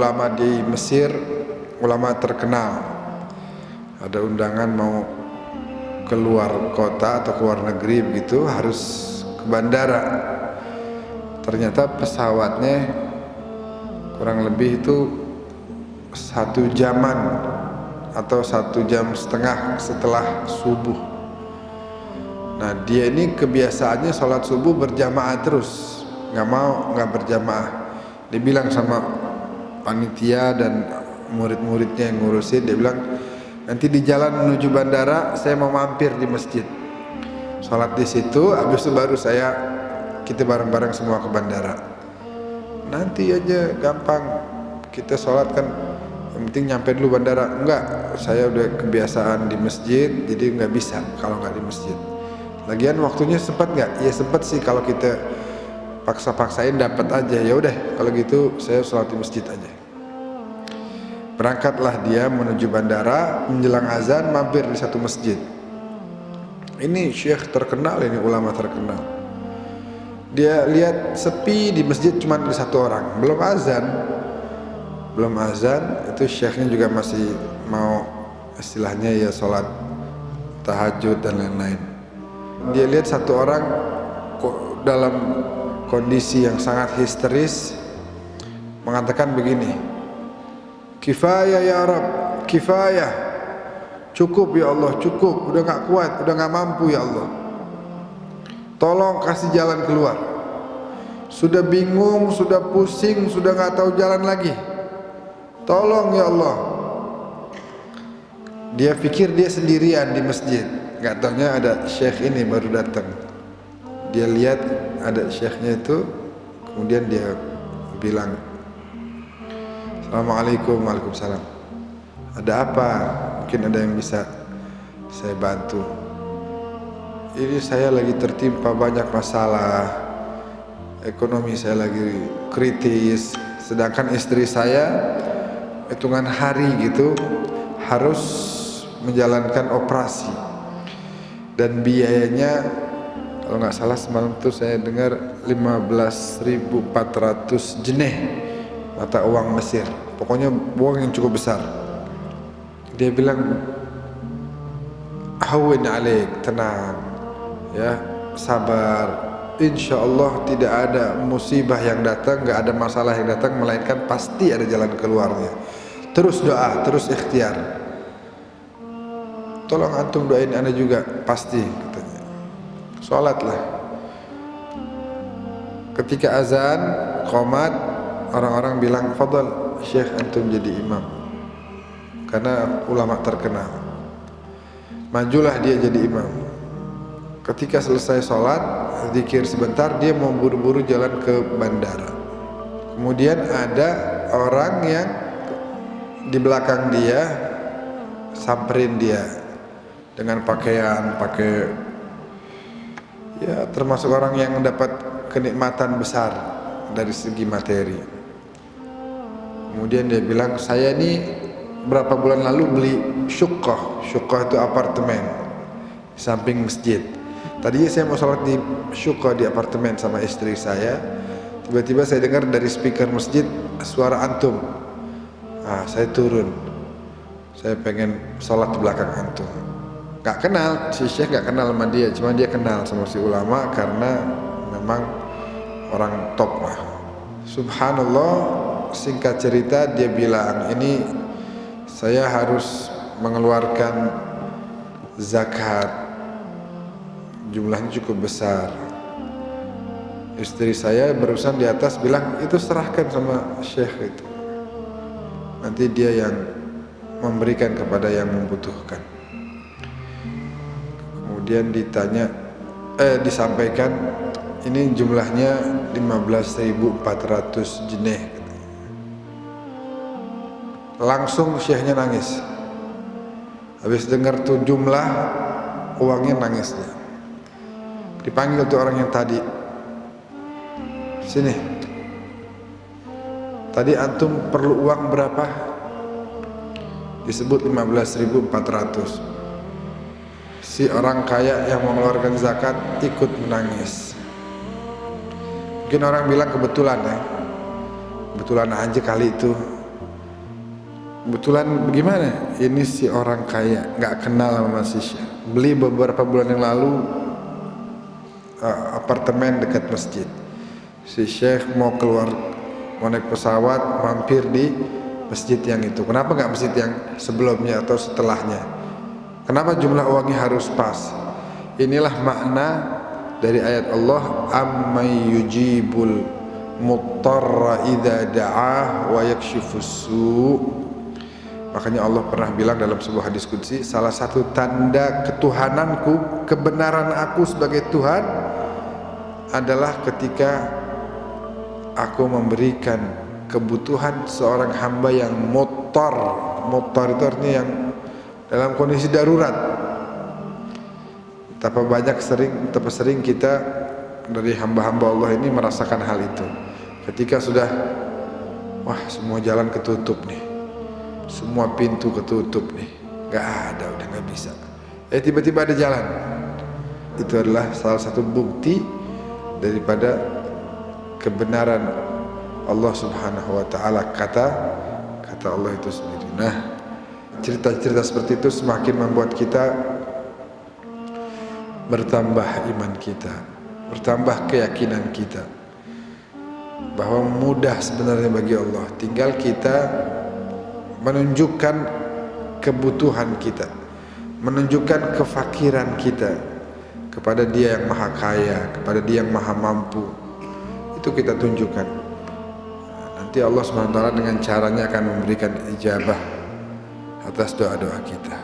ulama di Mesir, ulama terkenal. Ada undangan mau keluar kota atau keluar negeri begitu, harus ke bandara. Ternyata pesawatnya kurang lebih itu 1 jaman atau 1,5 jam setelah subuh. Nah, dia ini kebiasaannya sholat subuh berjamaah terus, nggak berjamaah. Dia bilang sama panitia dan murid-muridnya yang ngurusin, dia bilang, nanti di jalan menuju bandara saya mau mampir di masjid, sholat di situ, habis itu baru kita bareng-bareng semua ke bandara. Nanti aja gampang, kita sholat kan, yang penting nyampe dulu bandara. Enggak, saya udah kebiasaan di masjid, jadi nggak bisa kalau nggak di masjid. Lagian waktunya sempat nggak? Ya sempat sih, kalau kita paksa-paksain dapat aja. Ya udah, kalau gitu saya sholat di masjid aja. Berangkatlah dia menuju bandara, menjelang azan mampir di satu masjid. Ini syekh terkenal, ini ulama terkenal. Dia lihat sepi di masjid, cuma ada 1 orang. Belum azan, itu syekhnya juga masih mau istilahnya ya sholat tahajud dan lain-lain. Dia lihat 1 orang dalam kondisi yang sangat histeris mengatakan begini, kifayah ya Rabb, kifayah, cukup ya Allah, cukup, udah gak kuat, udah gak mampu ya Allah, tolong kasih jalan keluar, sudah bingung, sudah pusing, sudah gak tahu jalan lagi, tolong ya Allah. Dia pikir dia sendirian di masjid, gak taunya ada syekh ini baru datang. Dia lihat ada syekhnya itu, kemudian dia bilang, Assalamualaikum. Waalaikumsalam. Ada apa? Mungkin ada yang bisa saya bantu. Ini saya lagi tertimpa banyak masalah, ekonomi saya lagi kritis, sedangkan istri saya hitungan hari gitu harus menjalankan operasi, dan biayanya kalau nggak salah semalam tuh saya dengar 15.400 jeneh mata uang Mesir, pokoknya uang yang cukup besar. Dia bilang, hawin alaik, tenang ya, sabar, insya Allah tidak ada musibah yang datang, nggak ada masalah yang datang, melainkan pasti ada jalan keluarnya. Terus doa, terus ikhtiar, tolong antum doain ana juga, pasti katanya. Sholatlah. Ketika azan qomat, orang-orang bilang, fadal syekh antum jadi imam, karena ulama terkenal. Majulah dia jadi imam. Ketika selesai sholat, zikir sebentar, dia mau buru-buru jalan ke bandara. Kemudian ada orang yang di belakang dia samperin dia dengan pakai ya termasuk orang yang mendapat kenikmatan besar dari segi materi. Kemudian dia bilang, saya ini berapa bulan lalu beli syuqqah itu apartemen di samping masjid. Tadinya saya mau sholat di syuqqah di apartemen sama istri saya, tiba-tiba saya dengar dari speaker masjid suara antum. Saya turun, saya pengen sholat di belakang antum. Gak kenal, si syekh gak kenal sama dia, cuma dia kenal sama si ulama karena memang orang top lah. Subhanallah, singkat cerita dia bilang, ini saya harus mengeluarkan zakat, jumlahnya cukup besar. Istri saya berurusan di atas bilang, itu serahkan sama syekh itu, nanti dia yang memberikan kepada yang membutuhkan. Kemudian disampaikan, ini jumlahnya 15.400 jeneh. Langsung syekhnya nangis. Habis dengar tuh jumlah uangnya, nangis dia. Dipanggil tuh orang yang tadi, sini, tadi antum perlu uang berapa? Disebut 15.400. Si orang kaya yang mengeluarkan zakat ikut menangis. Mungkin orang bilang kebetulan ya, kebetulan aja kali itu Kebetulan bagaimana? Ini si orang kaya, nggak kenal sama si Syekh. Beli beberapa bulan yang lalu apartemen dekat masjid. Si Syekh mau keluar, mau naik pesawat, mampir di masjid yang itu. Kenapa nggak masjid yang sebelumnya atau setelahnya? Kenapa jumlah uangnya harus pas? Inilah makna dari ayat Allah, ammay yujibul muttarra idza da'ah wa yakshifus su'. Makanya Allah pernah bilang dalam sebuah hadis qudsi, salah satu tanda ketuhananku, kebenaran aku sebagai Tuhan adalah ketika aku memberikan kebutuhan seorang hamba yang muttar. Muttar itu artinya yang dalam kondisi darurat. Betapa sering kita dari hamba-hamba Allah ini merasakan hal itu. Ketika sudah, wah semua jalan ketutup nih, semua pintu ketutup nih, nggak ada, udah nggak bisa. Tiba-tiba ada jalan. Itu adalah salah satu bukti daripada kebenaran Allah Subhanahu Wa Taala, kata Allah itu sendiri. Nah, cerita-cerita seperti itu semakin membuat kita bertambah iman kita, bertambah keyakinan kita bahwa mudah sebenarnya bagi Allah. Tinggal kita menunjukkan kebutuhan kita, menunjukkan kefakiran kita kepada Dia yang Maha Kaya, kepada Dia yang Maha Mampu. Itu kita tunjukkan. Nanti Allah SWT dengan caranya akan memberikan ijabah atas doa-doa kita.